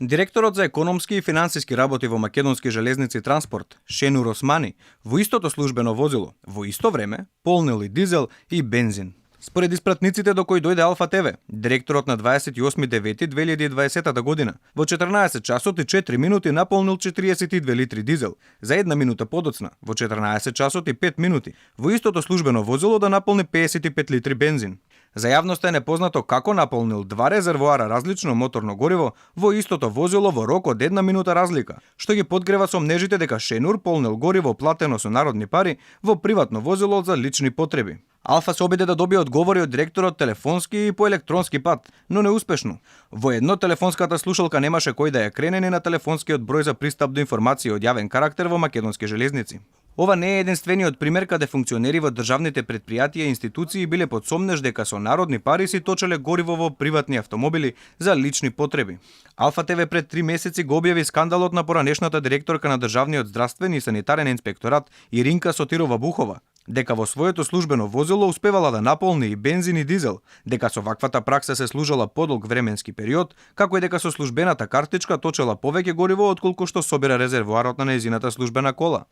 Директорот за економски и финансиски работи во Македонски железници транспорт, Шенур Османи, во истото службено возило, во исто време, полнел и дизел и бензин. Според испратниците до кои дојде Алфа ТВ, директорот на 28.9.2020 година во 14 часот и 4 минути наполнил 42 литри дизел, за 1 минута подоцна, во 14 часот и 5 минути, во истото службено возило да наполни 55 литри бензин. За јавноста е непознато како наполнил два резервоара различно моторно гориво во истото возило во рок од 1 минута разлика, што ги подгрева сомнежите дека Шенур полнил гориво платено со народни пари во приватно возило за лични потреби. Алфа се обиде да добие одговори од директорот телефонски и по електронски пат, но неуспешно. Во едно телефонската слушалка немаше кој да ја крене ни на телефонскиот број за пристап до информации од јавен карактер во Македонски железници. Ова не е единствениот пример каде функционери во државните предпријатија и институции биле под сомнеж дека со народни пари си точеле гориво во приватни автомобили за лични потреби. Алфа ТВ пред 3 месеци го објави скандалот на поранешната директорка на Државниот здравствен и санитарен инспекторат Иринка Сотирова Бухова, дека во своето службено возило успевала да наполни и бензин и дизел, дека со ваквата пракса се служела подолг временски период, како и дека со службената картичка точела повеќе гориво отколку што собира резервоарот на нејзината службена кола.